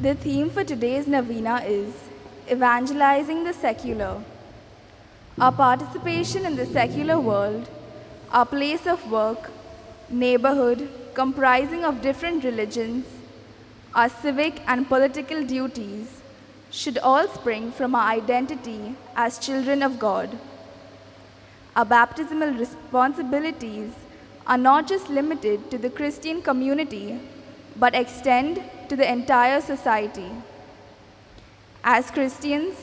The theme for today's Novena is Evangelizing the Secular. Our participation in the secular world, our place of work, neighborhood comprising of different religions, our civic and political duties should all spring from our identity as children of God. Our baptismal responsibilities are not just limited to the Christian community, but extend to the entire society. As Christians,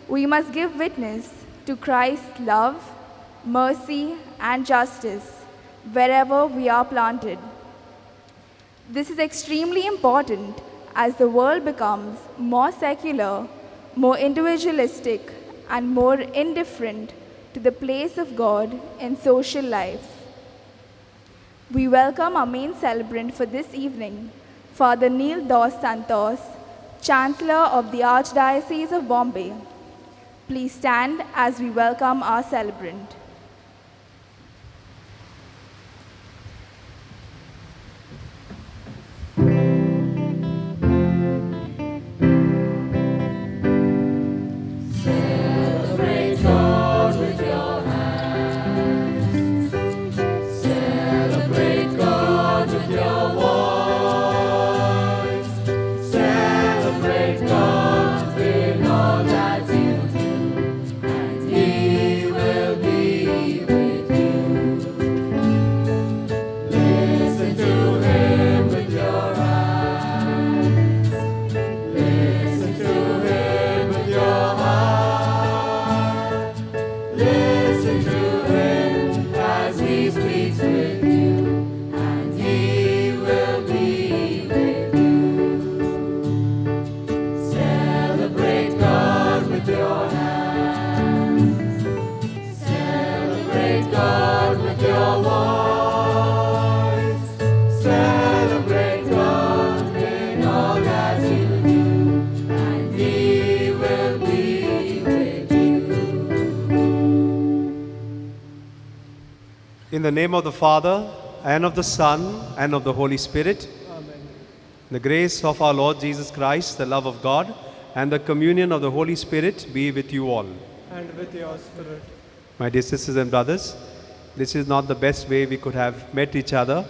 we must give witness to Christ's love, mercy, and justice wherever we are planted. This is extremely important as the world becomes more secular, more individualistic, and more indifferent to the place of God in social life. We welcome our main celebrant for this evening, Father Neil Dos Santos, Chancellor of the Archdiocese of Bombay. Please stand as we welcome our celebrant. In the name of the Father, and of the Son, and of the Holy Spirit. Amen. The grace of our Lord Jesus Christ, the love of God, and the communion of the Holy Spirit be with you all. And with your spirit. My dear sisters and brothers, this is not the best way we could have met each other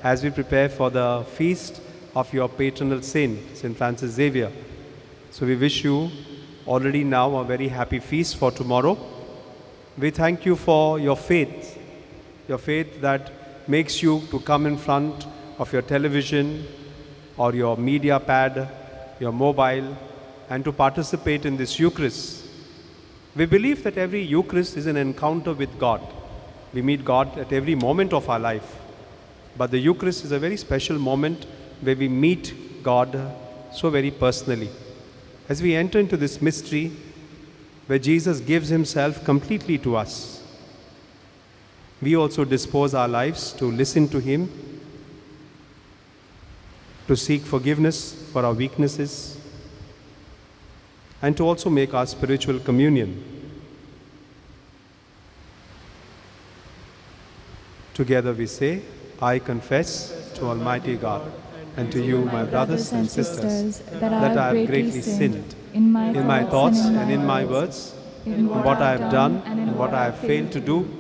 as we prepare for the feast of your patronal saint, St. Francis Xavier. So we wish you already now a very happy feast for tomorrow. We thank you for your faith that makes you to come in front of your television or your media pad, your mobile, and to participate in this Eucharist. We believe that every Eucharist is an encounter with God. We meet God at every moment of our life. But the Eucharist is a very special moment where we meet God so very personally. As we enter into this mystery where Jesus gives himself completely to us, we also dispose our lives to listen to him, to seek forgiveness for our weaknesses, and to also make our spiritual communion. Together we say, I confess to Almighty God and to you, my brothers and sisters, that I have greatly sinned in my thoughts and in my words, in what I have done and what I have failed to do,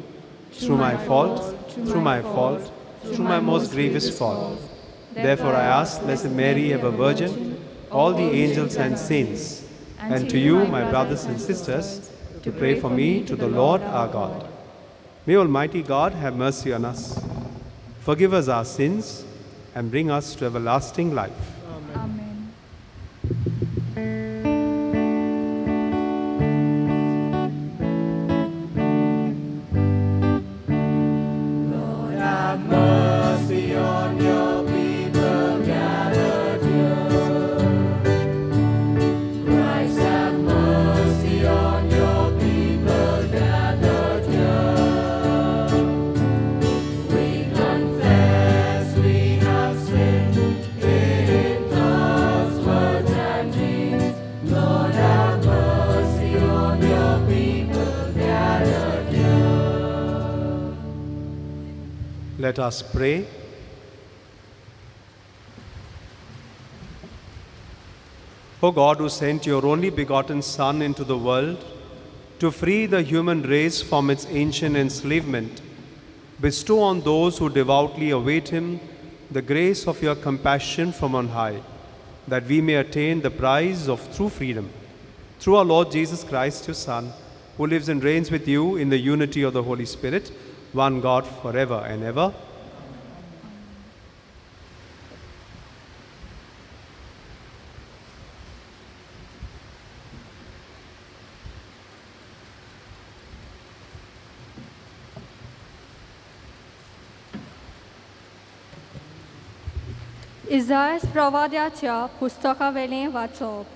through my fault, through my most grievous fault. Therefore I ask Blessed Mary, ever Virgin, all the angels and saints, and to you, my brothers and sisters, to pray for me to the Lord our God. May Almighty God have mercy on us, forgive us our sins, and bring us to everlasting life. Amen. Let us pray. O God, who sent your only begotten Son into the world to free the human race from its ancient enslavement, bestow on those who devoutly await him the grace of your compassion from on high, that we may attain the prize of true freedom. Through our Lord Jesus Christ, your Son, who lives and reigns with you in the unity of the Holy Spirit, one God forever and ever. इसायास प्रवाद्याच्या पुस्तकावेलें वाचप.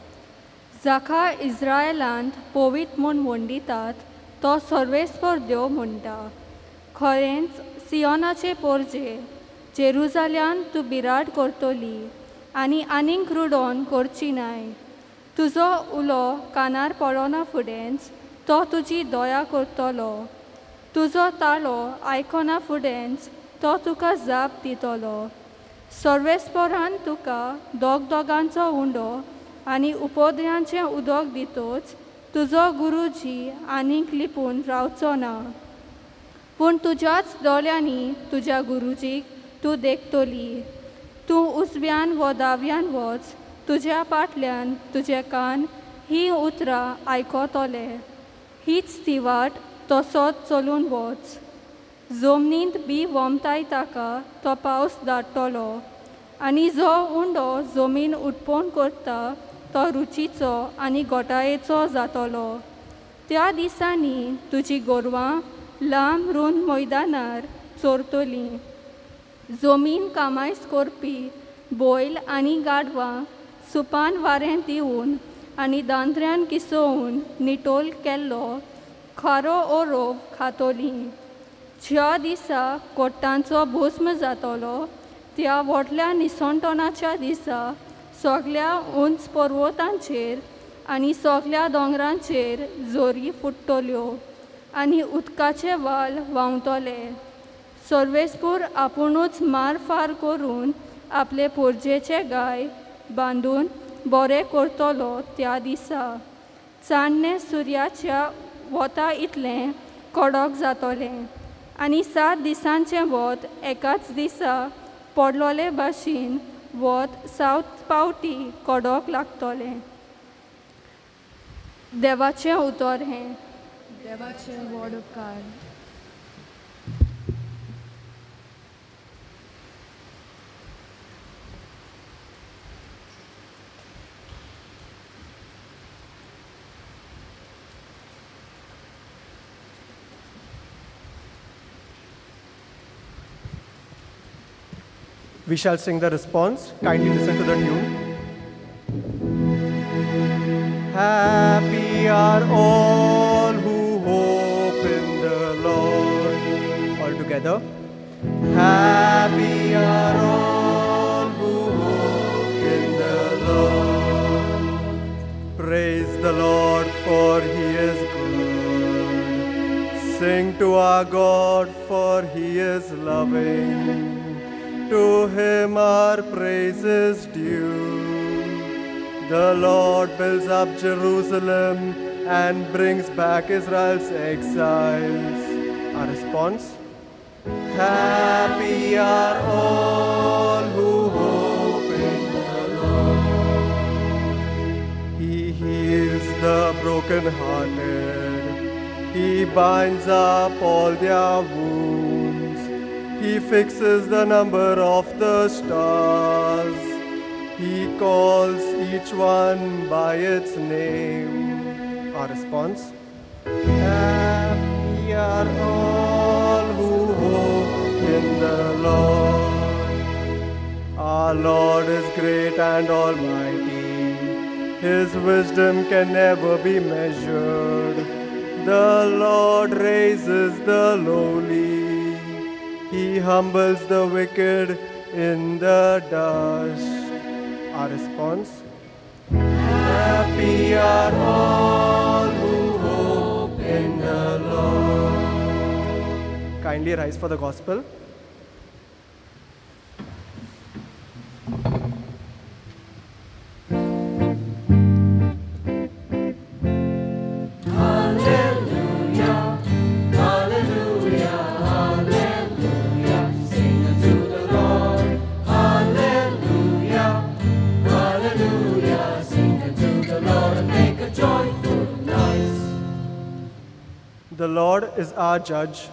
जाका इस्रायेलांत पवित्र म्हूण वंडितात तो सर्वेस्पर देव म्हणटा. खरेंच सियोनाचे पोरजे, जेरुजाल्यान तूं बिराड करतली आनी आनीक रुडोवन करची नाय. तुजो उलो कानार पडना फुडेंच तो तुजी दया करतलो. तुजो ताळो आयकना फुडेंच तो तुका जाप दितलो. सर्वेस्परान तुका दोगांचो उंडो आनी उपद्र्यांचें उदक दितोच तुजो गुरुजी आनीक लिपून रावचो ना. पूण तुज्याच दोळ्यांनी तुज्या गुरुजीक तूं देखतली. तूं उजव्यान व दाव्यान वच, तुज्या फाटल्यान तुजे कान ही उतरां आयकतले. हीच ती वाट, तसोच चलून वच. जमनींत बी वमताय ताका तो पावस धाडटलो आनी जो उंडो जमीन उठपोवन करता तो रुचीचो आनी गोटायेचो जातलो. त्या दिसांनी तुजी गोरवां लांब रुंद मैदानार चोरतलीं. जमीन कामायज करपी बैल आनी गाडवां सुपान वारें दिवन आनी दांत्र्यान किसोवन निटोल केल्लो खारो ओरोव खातलीं. ज्या दिसा कोट्टांचो भस्म जातलो त्या व्हडल्या निसंटोनाच्या दिसा सगळ्या उंच पर्वतांचेर आनी सगळ्या दोंगरांचेर जोरी फुट्टल्यो आनी उदकाचे वाल व्हांवतले. सर्वेस्पूर आपुणूच मार फार करून आपले पोरजेचे गाय बांदून बरें करतलो त्या दिसा. चान्ने सुर्याच्या वता इतलें कडक जातलें आनी 7 दिसांचें वत एकाच दिसा पडलोले भाशेन वत 7 पावटी कडक लागतलें. देवाचें उतर हें. देवाचे वड उपकार. We shall sing the response. Kindly listen to the tune. Happy are all who hope in the Lord. All together. Happy are all who hope in the Lord. Praise the Lord, for he is good. Sing to our God, for he is loving. To him our praise is due. The Lord builds up Jerusalem and brings back Israel's exiles. Our response: Happy are all who hope in the Lord. He heals the brokenhearted. He binds up all their wounds. He fixes the number of the stars. He calls each one by its name. Our response: Happy are all who hope in the Lord. Our Lord is great and almighty. His wisdom can never be measured. The Lord raises the lowly. He humbles the wicked in the dust. Our response: Happy are all who hope in the Lord. Kindly rise for the gospel. The Lord is our judge,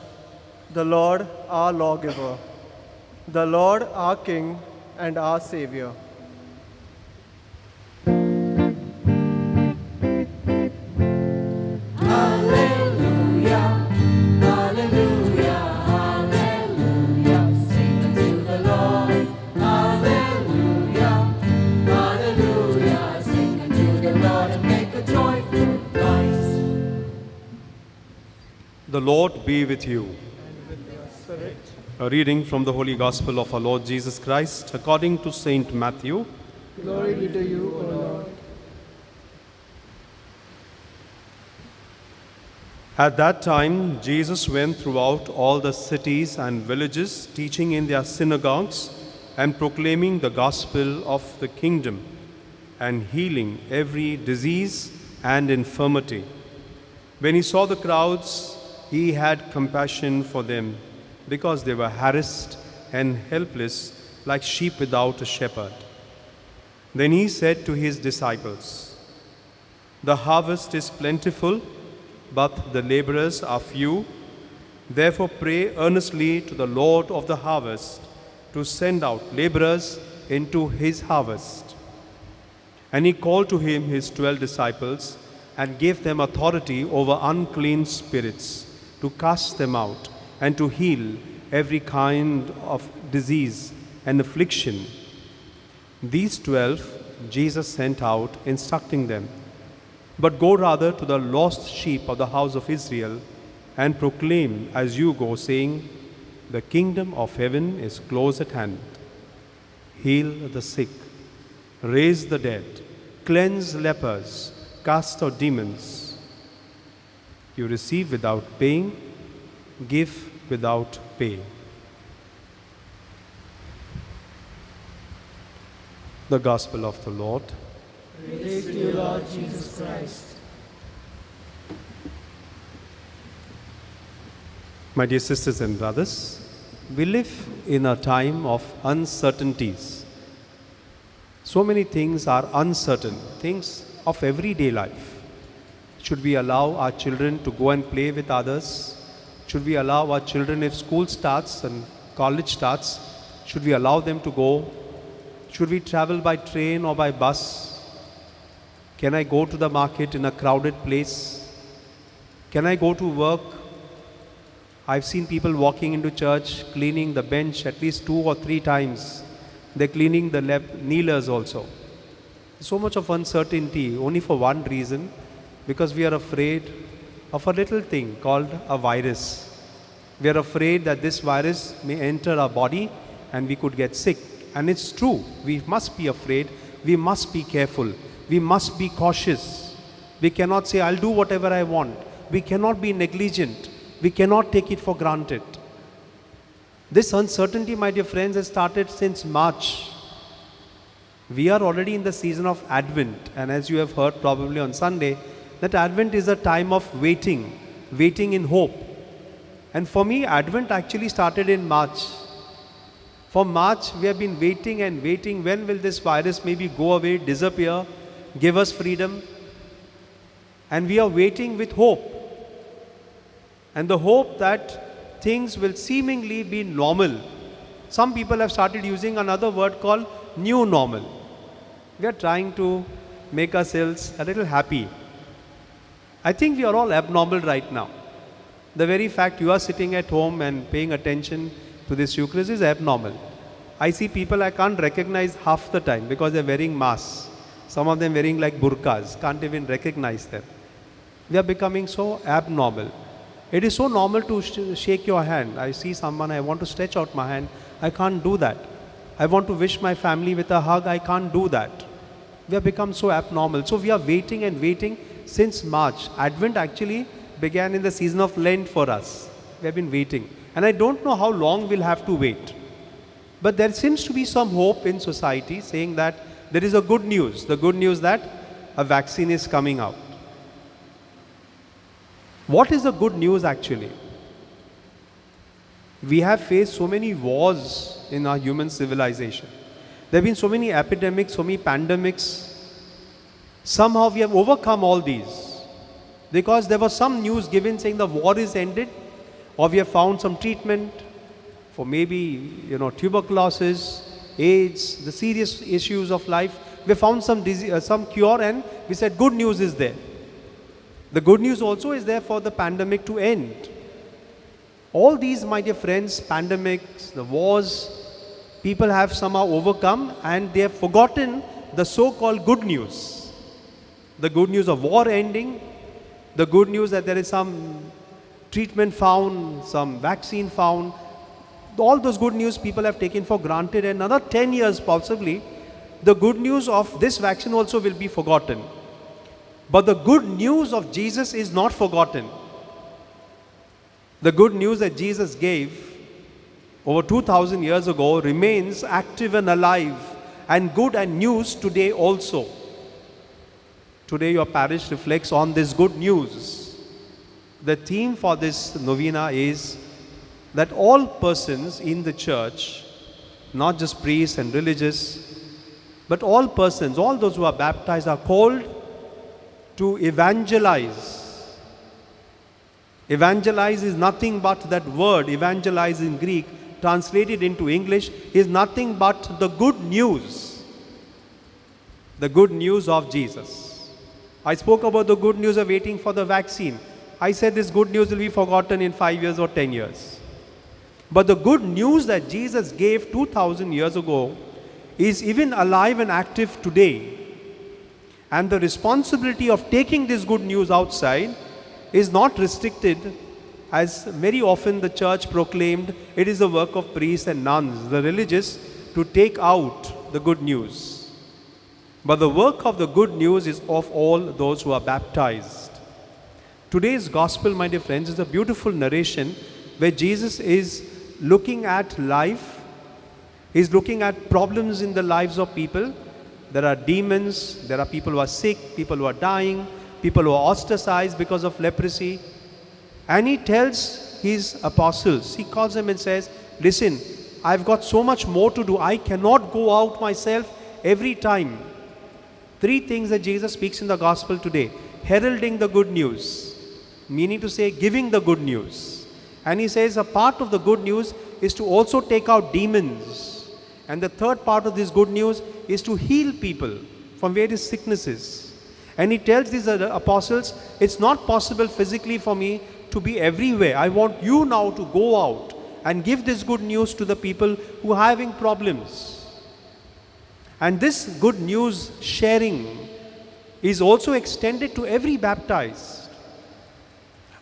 the Lord our lawgiver, the Lord our King and our Savior. The Lord be with you. A reading from the Holy Gospel of our Lord Jesus Christ according to Saint Matthew. Glory be to you, O Lord. At that time, Jesus went throughout all the cities and villages, teaching in their synagogues and proclaiming the gospel of the kingdom and healing every disease and infirmity. When he saw the crowds, he had compassion for them because they were harassed and helpless like sheep without a shepherd. Then he said to his disciples, "The harvest is plentiful, but the laborers are few. Therefore pray earnestly to the Lord of the harvest to send out laborers into his harvest." And he called to him his 12 disciples and gave them authority over unclean spirits, to cast them out and to heal every kind of disease and affliction. These 12 Jesus sent out, instructing them, "But go rather to the lost sheep of the house of Israel and proclaim as you go, saying, 'The kingdom of heaven is close at hand.' Heal the sick, raise the dead, cleanse lepers, cast out demons. You receive without paying, give without pay." The Gospel of the Lord. Praise to you, Lord Jesus Christ. My dear sisters and brothers, we live in a time of uncertainties. So many things are uncertain, things of everyday life. Should we allow our children to go and play with others? Should we allow our children, if school starts and college starts, should we allow them to go? Should we travel by train or by bus? Can I go to the market in a crowded place? Can I go to work? I've seen people walking into church, cleaning the bench at least 2 or 3 times. They're cleaning the kneelers also. So much of uncertainty, only for one reason, because we are afraid of a little thing called a virus. We are afraid that this virus may enter our body and we could get sick. And it's true, we must be afraid, we must be careful, we must be cautious. We cannot say, "I'll do whatever I want." We cannot be negligent, we cannot take it for granted. This uncertainty, my dear friends, has started since March. We are already in the season of Advent, and as you have heard probably on Sunday, that Advent is a time of waiting, waiting in hope. And for me, Advent actually started in March. For March, we have been waiting and waiting. When will this virus maybe go away, disappear, give us freedom? And we are waiting with hope. And the hope that things will seemingly be normal. Some people have started using another word called new normal. We are trying to make ourselves a little happy. I think we are all abnormal right now. The very fact you are sitting at home and paying attention to this Eucharist is abnormal. I see people I can't recognize half the time because they're wearing masks. Some of them wearing like burqas, can't even recognize them. We are becoming so abnormal. It is so normal to shake your hand. I see someone, I want to stretch out my hand, I can't do that. I want to wish my family with a hug, I can't do that. We have become so abnormal. So we are waiting and waiting since March. Advent actually began in the season of Lent for us. We have been waiting. And I don't know how long we'll have to wait. But there seems to be some hope in society saying that there is a good news. The good news that a vaccine is coming out. What is the good news actually? We have faced so many wars in our human civilization. There have been so many epidemics, so many pandemics. Somehow we have overcome all these. because there was some news given saying the war is ended, or we have found some treatment for maybe, tuberculosis, AIDS, the serious issues of life. We found some some cure, and we said good news is there. The good news also is there for the pandemic to end. All these, my dear friends, pandemics, the wars, people have somehow overcome, and they have forgotten the so-called good news. The good news of war ending, the good news that there is some treatment found, some vaccine found. All those good news people have taken for granted, and another 10 years possibly, the good news of this vaccine also will be forgotten. But the good news of Jesus is not forgotten. The good news that Jesus gave over 2000 years ago remains active and alive and good and news today also. Today your parish reflects on this good news. The theme for this novena is that all persons in the church, not just priests and religious, but all persons, all those who are baptized, are called to evangelize. Evangelize is nothing but that word, evangelize in Greek, translated into English, is nothing but the good news. The good news of Jesus. I spoke about the good news of waiting for the vaccine. I said this good news will be forgotten in 5 years or 10 years. But the good news that Jesus gave 2000 years ago is even alive and active today. And the responsibility of taking this good news outside is not restricted, as very often the church proclaimed, it is the work of priests and nuns, the religious, to take out the good news. But the work of the good news is of all those who are baptized. Today's gospel, my dear friends, is a beautiful narration where Jesus is looking at life. He's looking at problems in the lives of people. There are demons, there are people who are sick, people who are dying, people who are ostracized because of leprosy. And he tells his apostles, he calls them and says, listen, I've got so much more to do. I cannot go out myself every time. 3 things that Jesus speaks in the gospel today. Heralding the good news, meaning to say giving the good news. And he says a part of the good news is to also take out demons. And the third part of this good news is to heal people from various sicknesses. And he tells these apostles, it's not possible physically for me to be everywhere. I want you now to go out and give this good news to the people who are having problems. And this good news sharing is also extended to every baptized.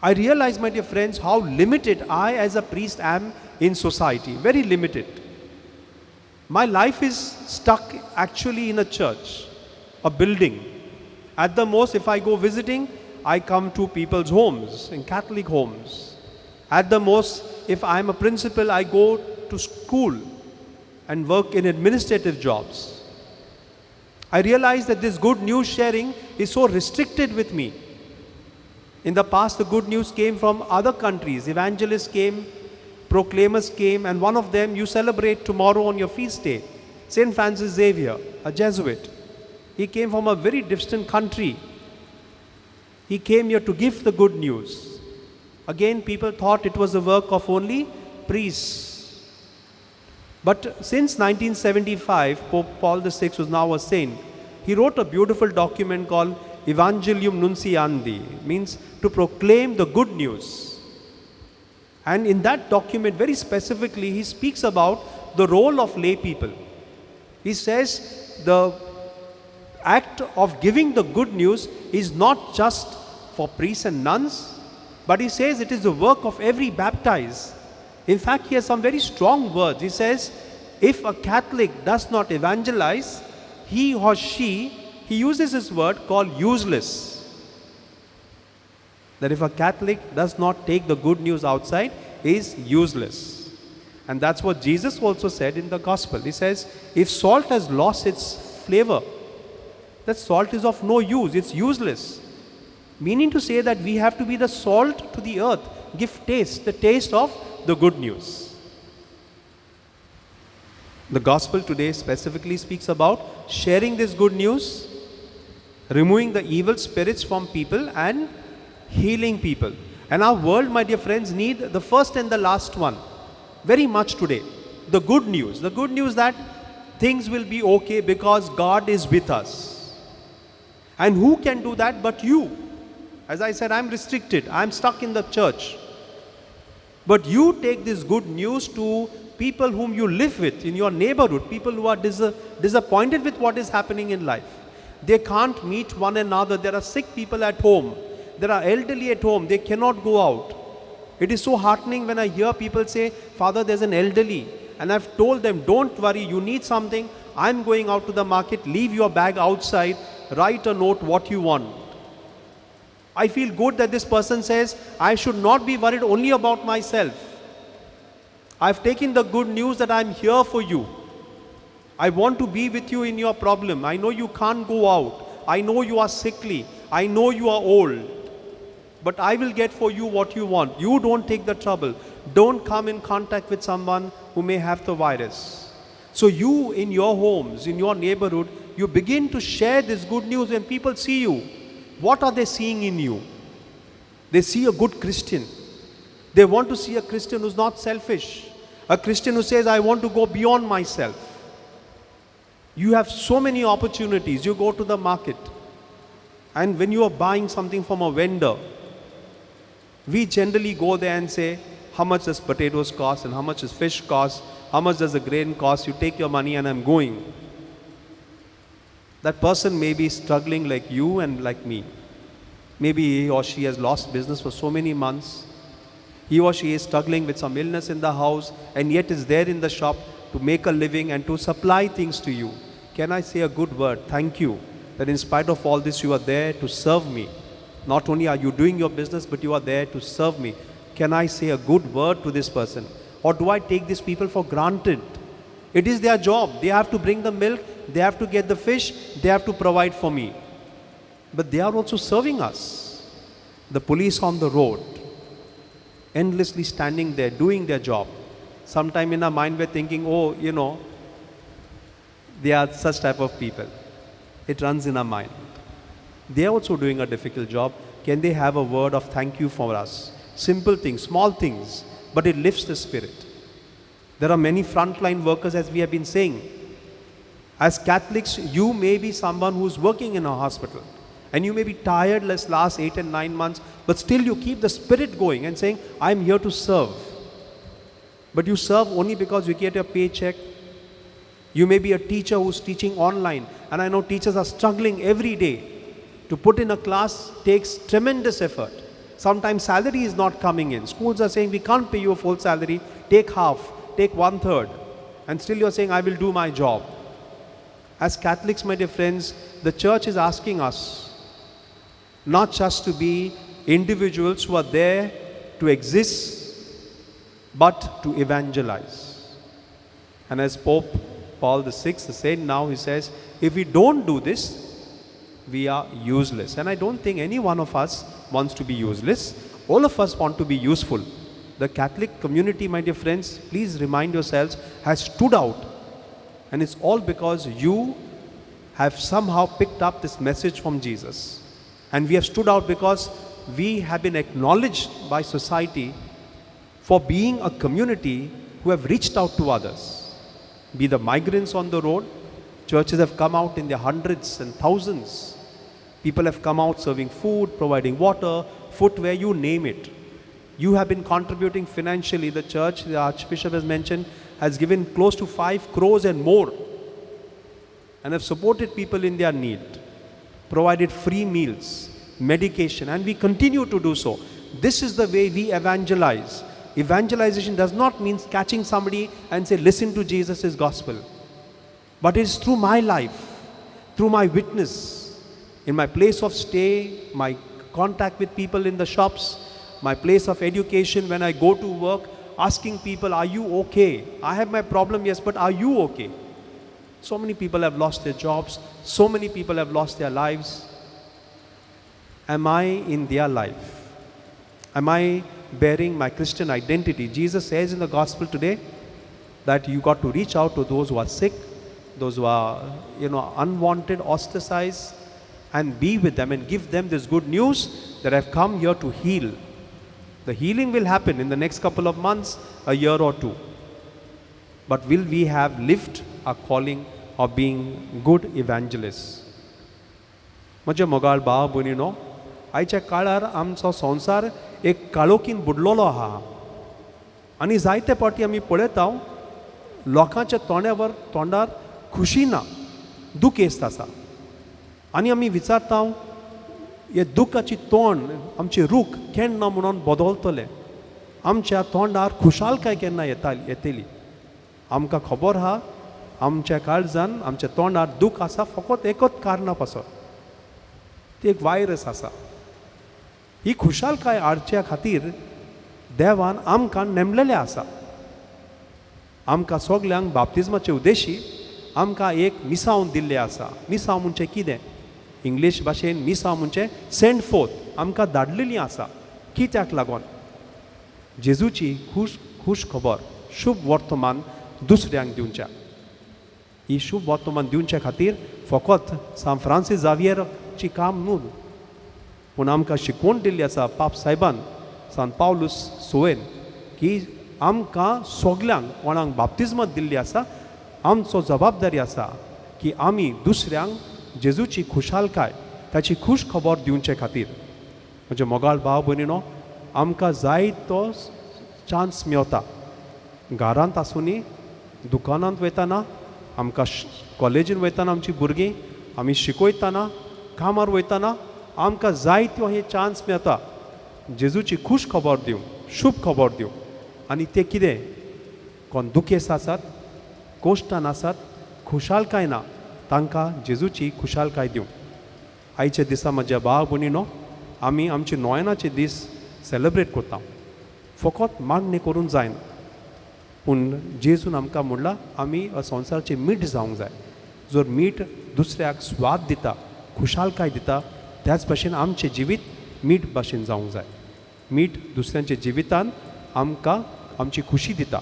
I realize, my dear friends, how limited I as a priest am in society. Very limited. My life is stuck actually in a church, a building. At the most, if I go visiting, I come to people's homes, in Catholic homes. At the most, if I'm a principal, I go to school and work in administrative jobs. I realize that this good news sharing is so restricted with me. In the past, the good news came from other countries. Evangelists came, proclaimers came, and one of them you celebrate tomorrow on your feast day. St. Francis Xavier, a Jesuit. He came from a very distant country. He came here to give the good news. Again, people thought it was the work of only priests. But since 1975, Pope Paul VI was now a saint. He wrote a beautiful document called Evangelium Nunciandi, means to proclaim the good news. And in that document, very specifically, he speaks about the role of lay people. He says the act of giving the good news is not just for priests and nuns, but he says it is the work of every baptized. In fact, he has some very strong words. He says, if a Catholic does not evangelize, he or she, he uses this word called useless. That if a Catholic does not take the good news outside, is useless. And that's what Jesus also said in the gospel. He says, if salt has lost its flavor, that salt is of no use, it's useless. Meaning to say that we have to be the salt to the earth, give taste, the taste of the good news. The gospel today specifically speaks about sharing this good news, removing the evil spirits from people and healing people. And our world, my dear friends, need the first and the last one very much today. The good news that things will be okay because God is with us. And who can do that but you? As I said, I'm restricted, I'm stuck in the church. But you take this good news to people whom you live with in your neighborhood, people who are disappointed with what is happening in life. They can't meet one another. There are sick people at home. There are elderly at home. They cannot go out. It is so heartening when I hear people say, Father, there's an elderly. And I've told them, don't worry, you need something. I'm going out to the market. Leave your bag outside. Write a note what you want. I feel good that this person says, I should not be worried only about myself. I've taken the good news that I'm here for you. I want to be with you in your problem. I know you can't go out. I know you are sickly. I know you are old. But I will get for you what you want. You don't take the trouble. Don't come in contact with someone who may have the virus. So you, in your homes, in your neighborhood, you begin to share this good news. When people see you, what are they seeing in you? They see a good Christian. They want to see a Christian who's not selfish. A Christian who says, I want to go beyond myself. You have so many opportunities. You go to the market, and when you are buying something from a vendor, we generally go there and say, how much does potatoes cost and how much does fish cost? How much does the grain cost? You take your money and I'm going. That person may be struggling like you and like me. Maybe he or she has lost business for so many months. He or she is struggling with some illness in the house and yet is there in the shop to make a living and to supply things to you. Can I say a good word? Thank you that in spite of all this you are there to serve me. Not only are you doing your business, but you are there to serve me. Can I say a good word to this person? Or do I take these people for granted? It is their job. They have to bring the milk, they have to get the fish, they have to provide for me. But they are also serving us. The police on the road, endlessly standing there, doing their job. Sometime in our mind we're thinking, oh, they are such type of people. It runs in our mind. They are also doing a difficult job. Can they have a word of thank you for us? Simple things, small things, but it lifts the spirit. There are many frontline workers, as we have been saying. As Catholics, you may be someone who's working in a hospital and you may be tired this last 8 and 9 months, but still you keep the spirit going and saying, I'm here to serve. But you serve only because you get a paycheck. You may be a teacher who's teaching online, and I know teachers are struggling every day. To put in a class takes tremendous effort. Sometimes salary is not coming in. Schools are saying, we can't pay you a full salary, take half, take 1/3. And still you're saying, I will do my job. As Catholics, my dear friends, the church is asking us not just to be individuals who are there to exist, but to evangelize. And as Pope Paul VI said now, he says, if we don't do this, we are useless. And I don't think any one of us wants to be useless. All of us want to be useful. The Catholic community, my dear friends, please remind yourselves, has stood out. And it's all because you have somehow picked up this message from Jesus. And we have stood out because we have been acknowledged by society for being a community who have reached out to others. Be the migrants on the road, churches have come out in their hundreds and thousands. People have come out serving food, providing water, footwear, you name it. You have been contributing financially. The church, the Archbishop has mentioned, has given close to 5 crores and more, and have supported people in their need, provided free meals, medication, and we continue to do so. This is the way we evangelize. Evangelization does not mean catching somebody and say, listen to Jesus' gospel. But it's through my life, through my witness, in my place of stay, my contact with people in the shops, my place of education, when I go to work, asking people, are you okay? I have my problem, yes, but are you okay? So many people have lost their jobs. So many people have lost their lives. Am I in their life? Am I bearing my Christian identity? Jesus says in the gospel today that you got to reach out to those who are sick, those who are, unwanted, ostracized. and be with them and give them this good news that I've come here to heal. The healing will happen in the next couple of months, a year or two. But will we have lived our calling of being good evangelists? म्हज्या मोगाळ भाव भयणीनो, आयच्या काळार आमचो संवसार एक काळोखीन बुडलोलो आहा आनी जायते फावटी आमी पळयता लोकांच्या तोंडार खुशी ना, दूख येस्त आसा आनी आमी विचारता हे दुखाची तोंड आमची रूख केन्ना म्हणून बदलतले, आमच्या तोंडार खुशालकाय केन्ना येतली. आमकां खबर आहा आमच्या काळजान आमच्या तोंडार दूख आसा फकत एकच कारणा पासत, ती एक वायरस आसा. ही खुशालकाय हाडच्या खातीर देवान आमकां नेमलेले आसा. आमकां सगल्यांक बाप्तिस्माचे उद्देशी आमकां एक मिसांव दिल्लें आसा. मिसांव म्हणजे कितें? इंग्लीश भाशेन मिसांव म्हणजे सेंड फोर्थ, आमकां धाडलेलीं आसा. कित्याक लागून? जेजूची खूश खबर, शुभ वर्तमान दुसऱ्यांक दिवच्या. ही शुभ वर्तमान दिवच्या खातीर फकत सान फ्रांसीस जावियराची काम न्हू, पूण आमकां शिकवण दिल्ली आसा पाप सायबान, सान पावलूस सोवेन, की आमकां सगल्यांक कोणाक बाप्तिस्मा दिल्ली आसा, आमचो जबाबदारी आसा की आमी दुसऱ्यांक जेजूची खुशालकाय, ताची खूश खबर दिवचे खातीर. म्हणजे मोगाळ भाव भयणीनो, आमकां जाय तो चान्स मेवता. घरांत आसुनी, दुकानांत वयतना, आमकां कॉलेजीन वयतना आमची भुरगीं, आमी शिकयतना, कामार वयतना आमकां जायत्यो हे चान्स मेळटा जेजूची खूश खबर दिवंक, शुभ खबर दिवंक. आनी ते कितें? कोण दुखेस आसात, कोश्टान आसात, खुशालकाय ना, तांकां जेजूची खुशालकाय दिवंक. आयच्या दिसा म्हज्या भाव भयणीनो, आमी आमचे नोयनाचे दीस सेलेब्रेट करता. फकत मागणी करून जायना, पूण जेजून आमकां म्हणलां आमी संवसाराचे मीठ जावंक जाय. जर मीठ दुसऱ्याक स्वाद दिता, खुशालकाय दिता, त्याच भाशेन आमचें जिवीत मीठ भाशेन जावंक जाय. मीठ दुसऱ्यांच्या जिवितान आमकां आमची खुशी दिता.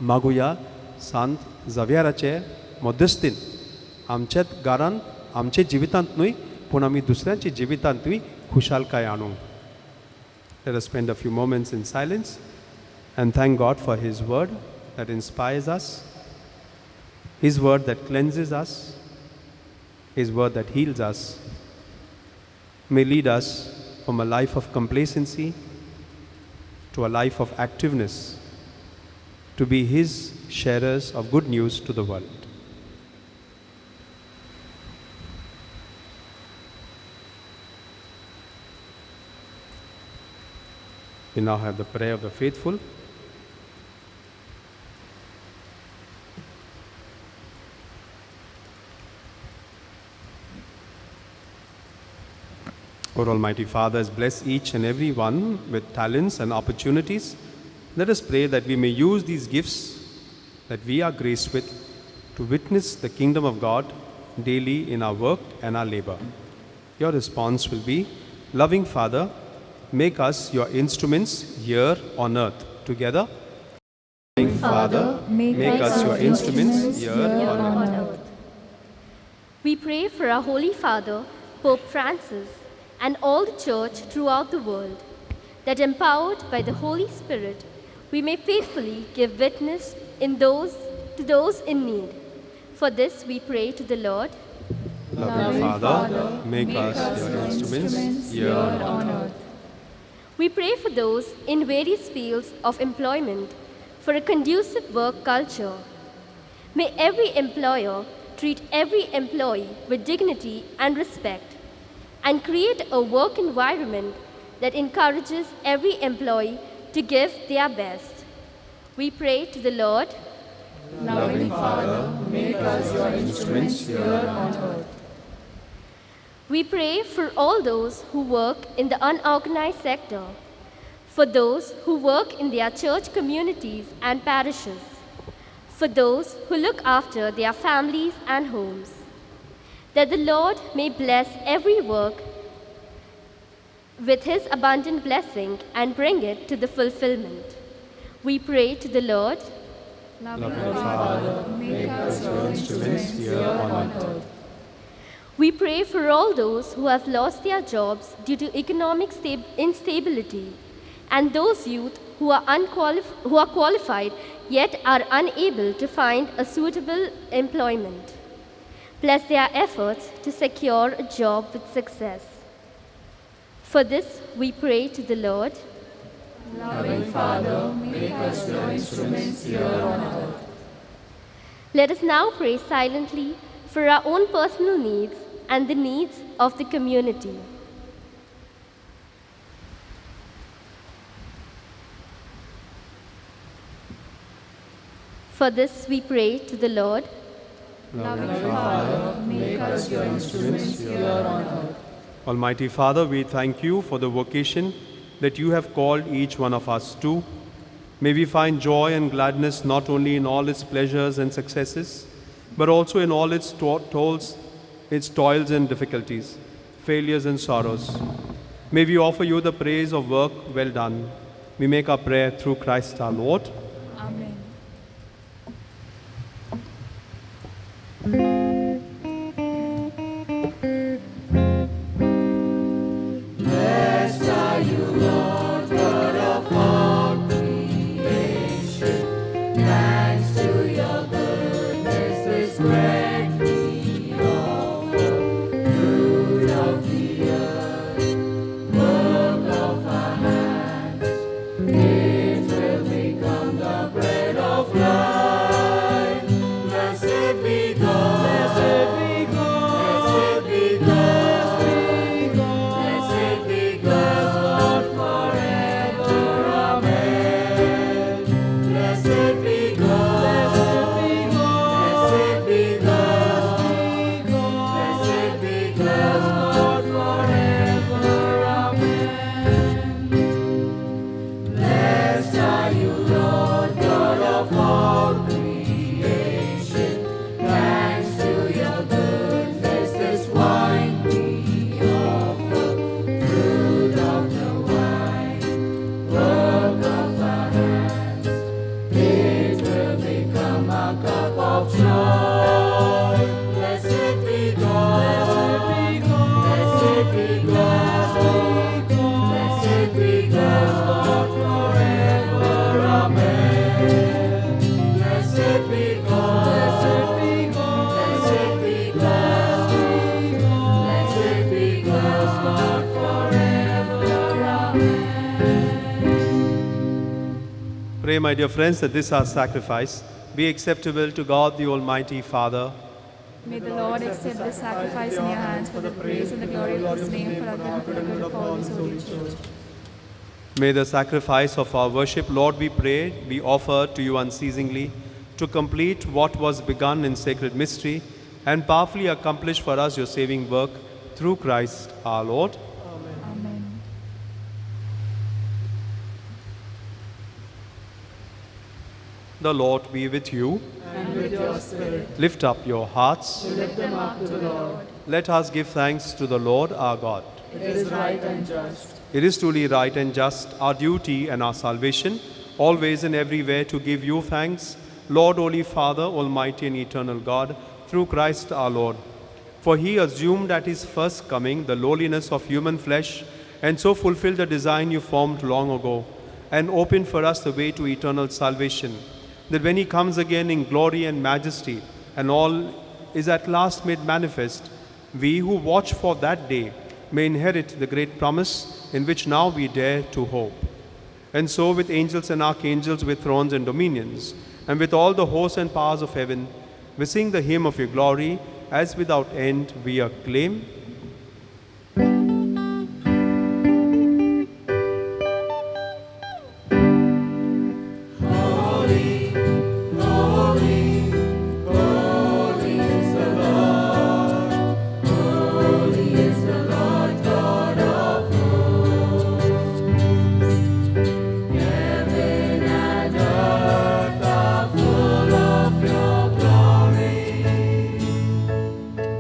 मागुया सांत जावियराचे मध्यस्थीन आमच्याच घरांत, आमचे जिवितांत न्हय, पूण आमी दुसऱ्यांच्या जिवितांतूय खुशालकाय हाडूंक. Let us spend a few moments in silence and thank God for His word that inspires us, His word that cleanses us, His word that heals us, may lead us from a life of complacency to a life of activeness, to be His sharers of good news to the world. We now have the prayer of the faithful. Our Almighty Father has blessed each and every one with talents and opportunities. Let us pray that we may use these gifts that we are graced with to witness the kingdom of God daily in our work and our labor. Your response will be, loving Father, make us your instruments here on earth. Together, loving Father, make us your instruments here on earth. We pray for our Holy Father, Pope Francis, and all the Church throughout the world, that empowered by the Holy Spirit, we may faithfully give witness to those in need. For this we pray to the Lord. Loving Father, make us your instruments here on earth. We pray for those in various fields of employment for a conducive work culture. May every employer treat every employee with dignity and respect, and create a work environment that encourages every employee to give their best. We pray to the Lord. Loving Father, make us your instruments here on earth. We pray for all those who work in the unorganized sector, for those who work in their church communities and parishes, for those who look after their families and homes, that the Lord may bless every work with His abundant blessing and bring it to the fulfillment. We pray to the Lord. Loving Father, make us your instruments here on earth. We pray for all those who have lost their jobs due to economic instability and those youth who are qualified yet are unable to find a suitable employment. Bless their efforts to secure a job with success. For this, we pray to the Lord. Loving Father, make us your instruments here on earth. Let us now pray silently for our own personal needs and the needs of the community. For this, we pray to the Lord. Loving Father, make us your instruments here on earth. Almighty Father, we thank you for the vocation that you have called each one of us to. May we find joy and gladness not only in all its pleasures and successes, but also in all its toils and difficulties, failures and sorrows. May we offer you the praise of work well done. We make our prayer through Christ our Lord. Amen. Pray, my dear friends, that this our sacrifice be acceptable to God the Almighty Father. May the Lord accept this sacrifice in your hands for the praise and the glory of his name, for the good of all his holy church. May the sacrifice of our worship, Lord, we pray, be offered to you unceasingly, to complete what was begun in sacred mystery, and powerfully accomplish for us your saving work through Christ our Lord. Amen. The Lord be with you. And with your spirit, Lift up your hearts. lift them up to the Lord. Let us give thanks to the Lord our God. It is right and just. It is truly right and just, our duty and our salvation, always and everywhere to give you thanks, Lord, Holy Father, Almighty and eternal God, through Christ our Lord. For he assumed at his first coming the lowliness of human flesh, and so fulfilled the design you formed long ago, and opened for us the way to eternal salvation, that when he comes again in glory and majesty, and all is at last made manifest, we who watch for that day may inherit the great promise in which now we dare to hope. And so with angels and archangels, with thrones and dominions, and with all the hosts and powers of heaven, we sing the hymn of your glory, as without end we acclaim.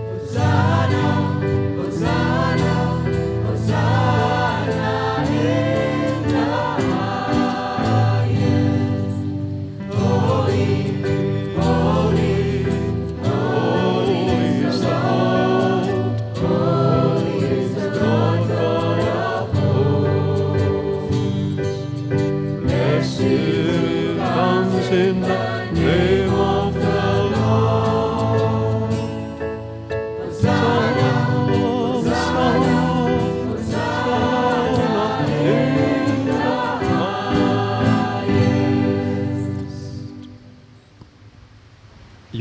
Hosanna,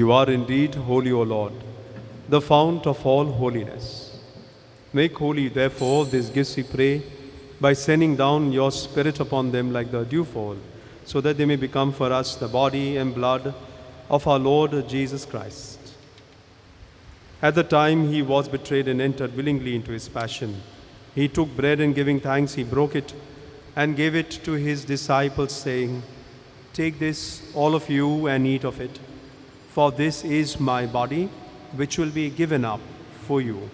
You are indeed holy, O Lord, the fount of all holiness. Make holy, therefore, these gifts, we pray, by sending down your Spirit upon them like the dewfall, so that they may become for us the body and blood of our Lord Jesus Christ. At the time he was betrayed and entered willingly into his passion, he took bread and giving thanks, he broke it and gave it to his disciples, saying, "Take this, all of you, and eat of it, for this is my body, which will be given up for you."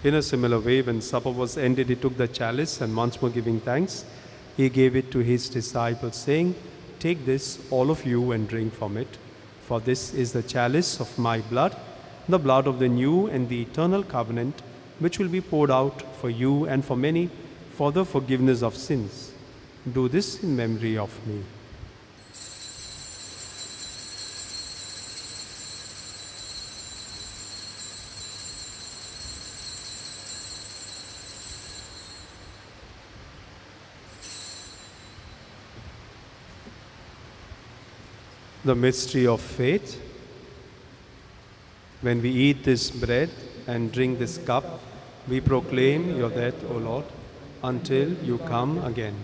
In a similar way, when supper was ended, he took the chalice, and once more giving thanks, he gave it to his disciples, saying, "Take this, all of you, and drink from it, for this is the chalice of my blood, the blood of the new and the eternal covenant, which will be poured out for you and for many for the forgiveness of sins. Do this in memory of me." The mystery of faith. When we eat this bread and drink this cup, we proclaim your death, O Lord, until you come again.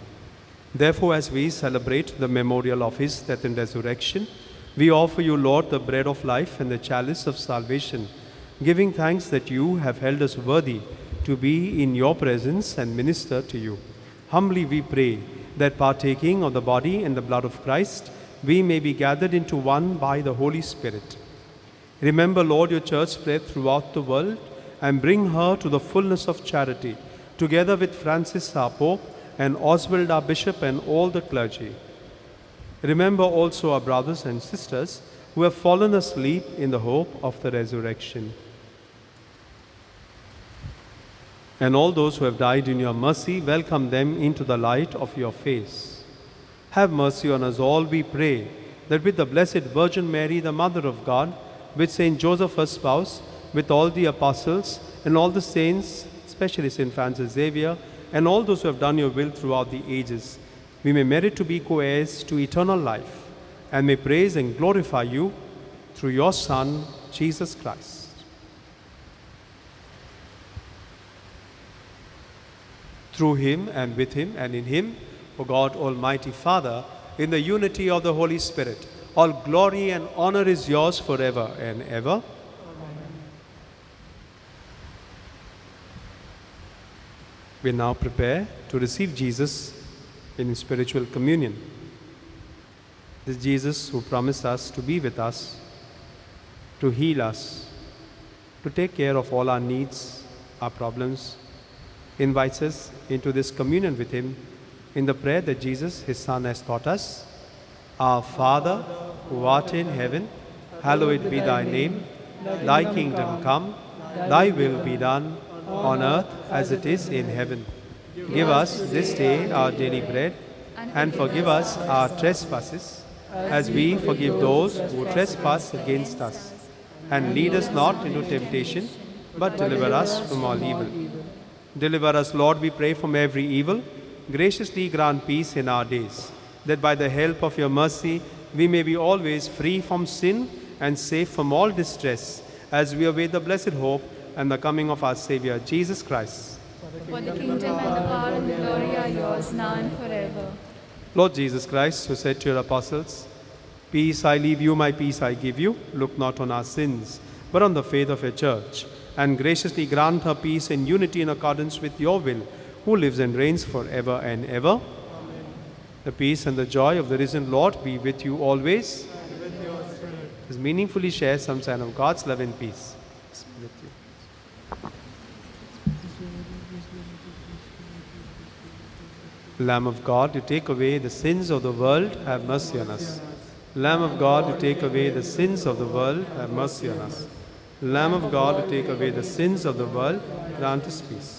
Therefore, as we celebrate the memorial of his death and resurrection, we offer you, Lord, the bread of life and the chalice of salvation, giving thanks that you have held us worthy to be in your presence and minister to you. Humbly we pray that, partaking of the body and the blood of Christ, we may be gathered into one by the Holy Spirit. Remember, Lord, your church spread throughout the world, and bring her to the fullness of charity, together with Francis our Pope and Oswald our Bishop and all the clergy. Remember also our brothers and sisters who have fallen asleep in the hope of the resurrection. And all those who have died in your mercy, welcome them into the light of your face. Have mercy on us all, we pray, that with the Blessed Virgin Mary, the Mother of God, with Saint Joseph, her spouse, with all the apostles and all the saints, especially Saint Francis Xavier, and all those who have done your will throughout the ages, we may merit to be co-heirs to eternal life, and may praise and glorify you through your Son, Jesus Christ. Through him, and with him, and in him, O God, Almighty Father, in the unity of the Holy Spirit, all glory and honor is yours forever and ever. We now prepare to receive Jesus in spiritual communion. This Jesus who promised us to be with us, to heal us, to take care of all our needs, our problems, invites us into this communion with him in the prayer that Jesus, his Son, has taught us. Our Father, who art in heaven, hallowed be thy name. Thy kingdom come, thy will be done, on earth as it is in heaven. Give us this day our daily bread, and forgive us our trespasses, as we forgive those who trespass against us. And lead us not into temptation, but deliver us from all evil. Deliver us, Lord, we pray, from every evil. Graciously grant peace in our days, that by the help of your mercy we may be always free from sin and safe from all distress, as we await the blessed hope and the coming of our Savior, Jesus Christ. For the kingdom and the power and the glory are yours, now and forever. Lord Jesus Christ, who said to your apostles, "Peace I leave you, my peace I give you," look not on our sins, but on the faith of your church, and graciously grant her peace and unity in accordance with your will, who lives and reigns forever and ever. Amen. The peace and the joy of the risen Lord be with you always. And with your spirit. Let's meaningfully share some sign of God's love and peace. With you. Lamb of God, you take away the sins of the world, have mercy on us. Lamb of God, you take away the sins of the world, have mercy on us. Lamb of God, you take away the sins of the world, grant us peace.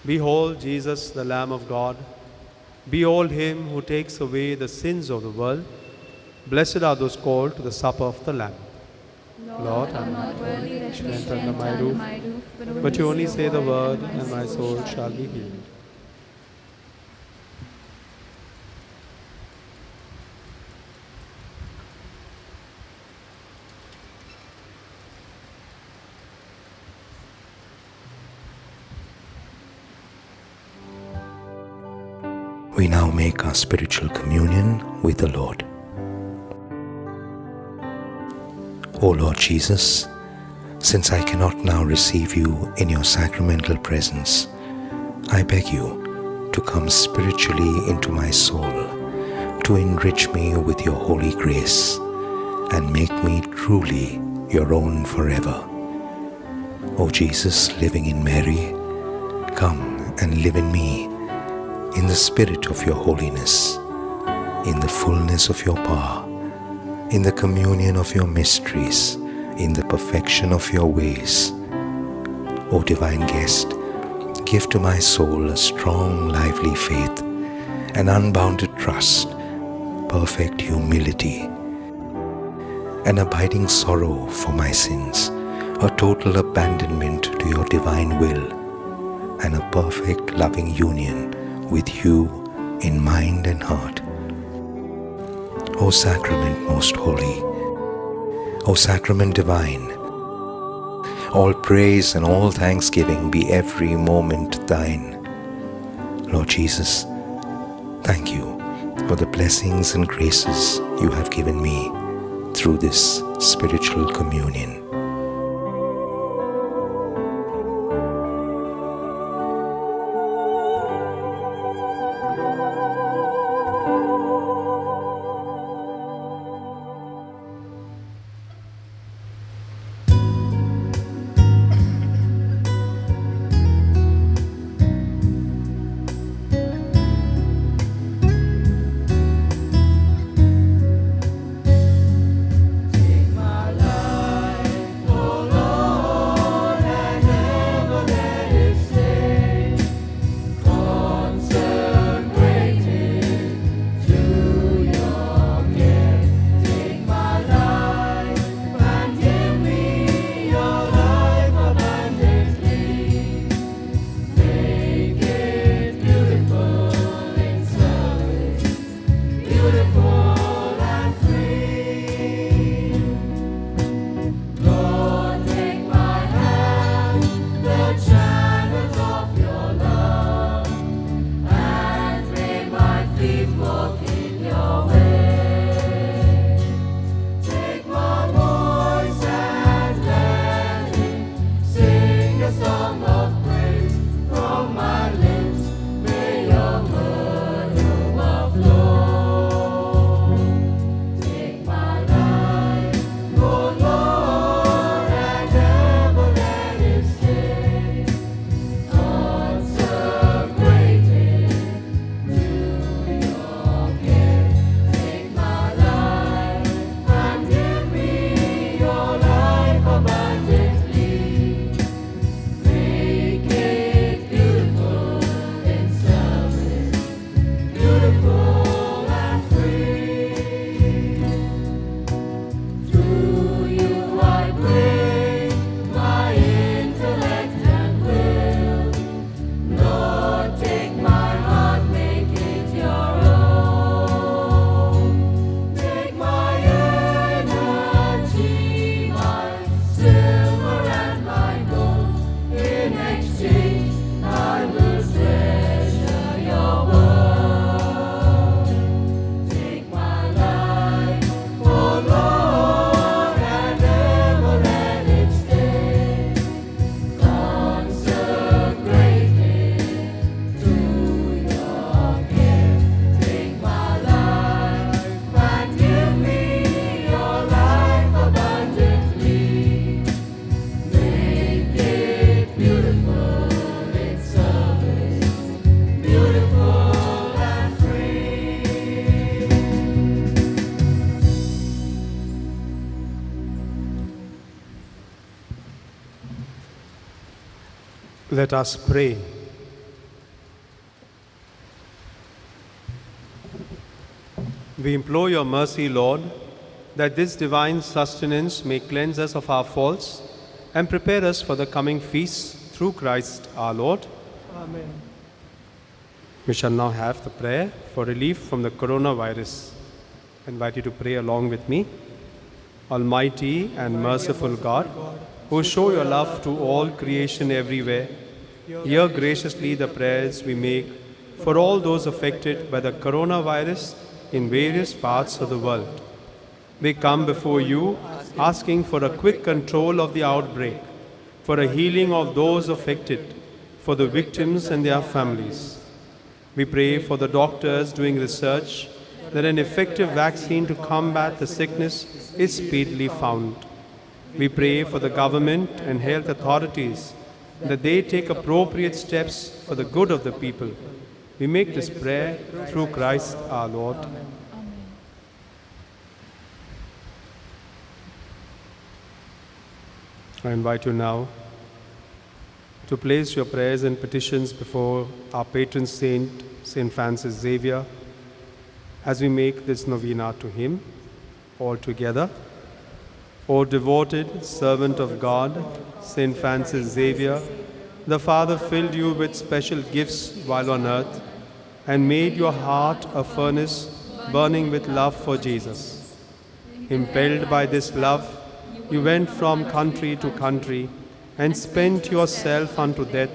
Behold Jesus, the Lamb of God. Behold him who takes away the sins of the world. Blessed are those called to the supper of the Lamb. Lord, I am not worthy that you enter under my roof, but you only say the word, and my soul shall be healed. We now make our spiritual communion with the Lord. O Lord Jesus, since I cannot now receive you in your sacramental presence, I beg you to come spiritually into my soul, to enrich me with your holy grace, and make me truly your own forever. O Jesus, living in Mary, come and live in me, in the spirit of your holiness, in the fullness of your power, in the communion of your mysteries, in the perfection of your ways. O divine guest, give to my soul a strong, lively faith, an unbounded trust, perfect humility, an abiding sorrow for my sins, a total abandonment to your divine will, and a perfect loving union with you in mind and heart. O Sacrament most holy, O Sacrament divine, all praise and all thanksgiving be every moment thine. Lord Jesus, thank you for the blessings and graces you have given me through this spiritual communion. Let us pray. We implore your mercy, Lord, that this divine sustenance may cleanse us of our faults and prepare us for the coming feasts through Christ our Lord. Amen. We shall now have the prayer for relief from the coronavirus. I invite you to pray along with me. Almighty and merciful God, who show your love to all creation everywhere, hear graciously the prayers we make for all those affected by the coronavirus in various parts of the world. We come before you asking for a quick control of the outbreak, for a healing of those affected, for the victims and their families. We pray for the doctors doing research that an effective vaccine to combat the sickness is speedily found. We pray for the government and health authorities that they take appropriate steps for the good of the people. We make this prayer through Christ our Lord. I invite you now to place your prayers and petitions before our patron saint, St. Francis Xavier, as we make this novena to him all together. O devoted servant of God, St. Francis Xavier, the Father filled you with special gifts while on earth and made your heart a furnace burning with love for Jesus. Impelled by this love, you went from country to country and spent yourself unto death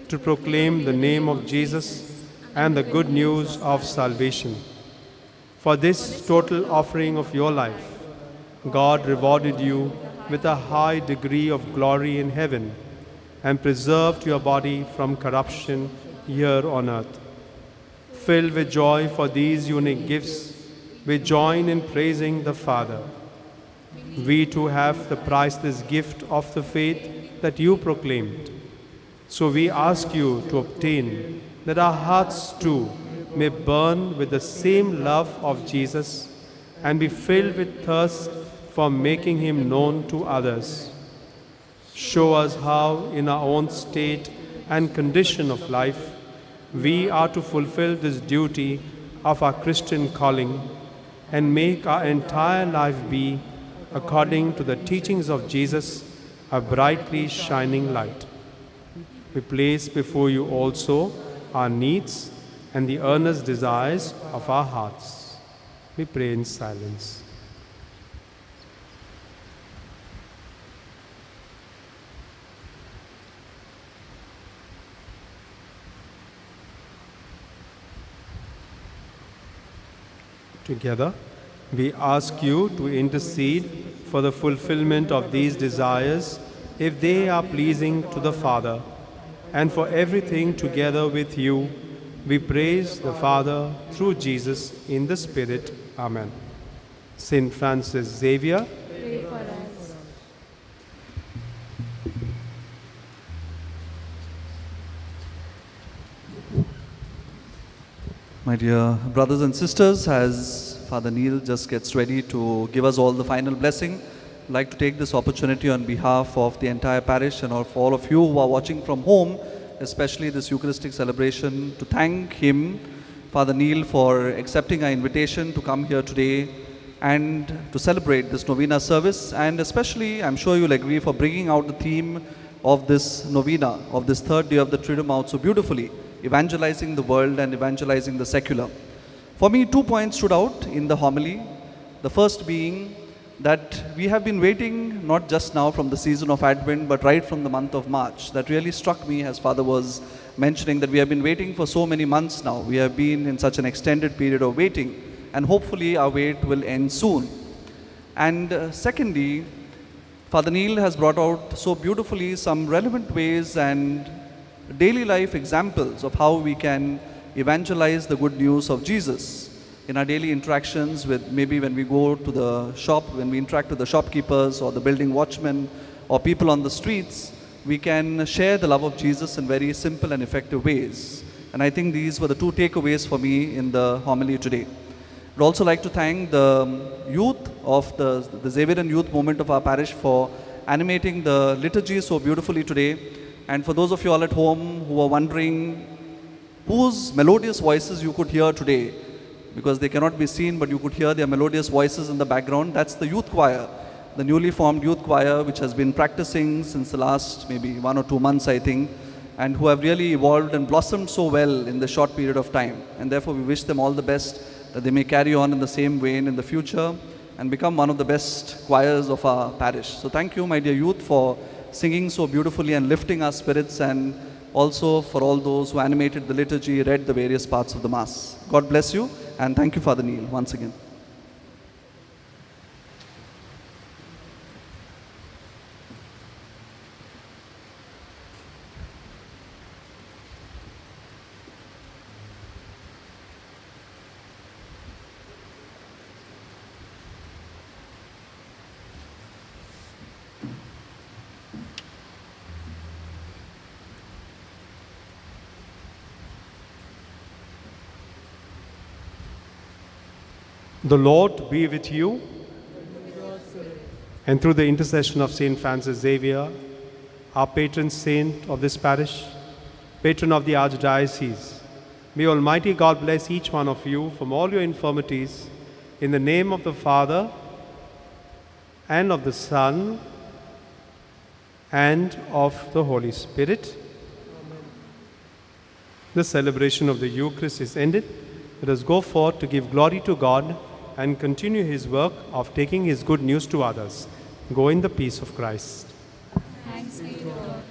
to proclaim the name of Jesus and the good news of salvation. For this total offering of your life, God rewarded you with a high degree of glory in heaven and preserved your body from corruption here on earth. Filled with joy for these unique gifts, we join in praising the Father. We too have the priceless gift of the faith that you proclaimed. So we ask you to obtain that our hearts too may burn with the same love of Jesus and be filled with thirst for making him known to others. Show us how, in our own state and condition of life, we are to fulfill this duty of our Christian calling and make our entire life be, according to the teachings of Jesus, a brightly shining light. We place before you also our needs and the earnest desires of our hearts. We pray in silence. Together, we ask you to intercede for the fulfillment of these desires if they are pleasing to the Father. And for everything together with you, we praise the Father through Jesus in the Spirit. Amen. St. Francis Xavier, Pray for us. My dear brothers and sisters, as Father Neil just gets ready to give us all the final blessing, I'd like to take this opportunity on behalf of the entire parish and of all of you who are watching from home, especially this Eucharistic celebration, to thank him, Father Neil, for accepting our invitation to come here today and to celebrate this novena service, and especially, I'm sure you'll agree, for bringing out the theme of this novena, of this third day of the Triduum out so beautifully, evangelizing the world and evangelizing the secular. For me, 2 points stood out in the homily. The first being that we have been waiting not just now from the season of Advent, but right from the month of March. That really struck me as Father was mentioning, that we have been waiting for so many months now. We have been in such an extended period of waiting, and hopefully our wait will end soon. And secondly, Father Neil has brought out so beautifully some relevant ways and daily life examples of how we can evangelize the good news of Jesus in our daily interactions with, maybe when we go to the shop, when we interact with the shopkeepers or the building watchmen or people on the streets, we can share the love of Jesus in very simple and effective ways. And I think these were the 2 takeaways for me in the homily today. I'd also like to thank the youth of the Xaverian Youth Movement of our parish for animating the liturgy so beautifully today. And for those of you all at home who are wondering whose melodious voices you could hear today, because they cannot be seen, but you could hear their melodious voices in the background. That's the youth choir, the newly formed youth choir, which has been practicing since the last maybe 1 or 2 months, I think, and who have really evolved and blossomed so well in the short period of time. And therefore, we wish them all the best, that they may carry on in the same vein in the future and become one of the best choirs of our parish. So thank you, my dear youth, for singing so beautifully and lifting our spirits, and also for all those who animated the liturgy, read the various parts of the Mass. God bless you, and thank you, Father Neil, once again. The Lord be with you. And through the intercession of St. Francis Xavier, our patron saint of this parish, patron of the Archdiocese, may Almighty God bless each one of you from all your infirmities, in the name of the Father, and of the Son, and of the Holy Spirit. Amen. The celebration of the Eucharist is ended. Let us go forth to give glory to God and continue His work of taking His good news to others. Go in the peace of Christ. Thanks be to God.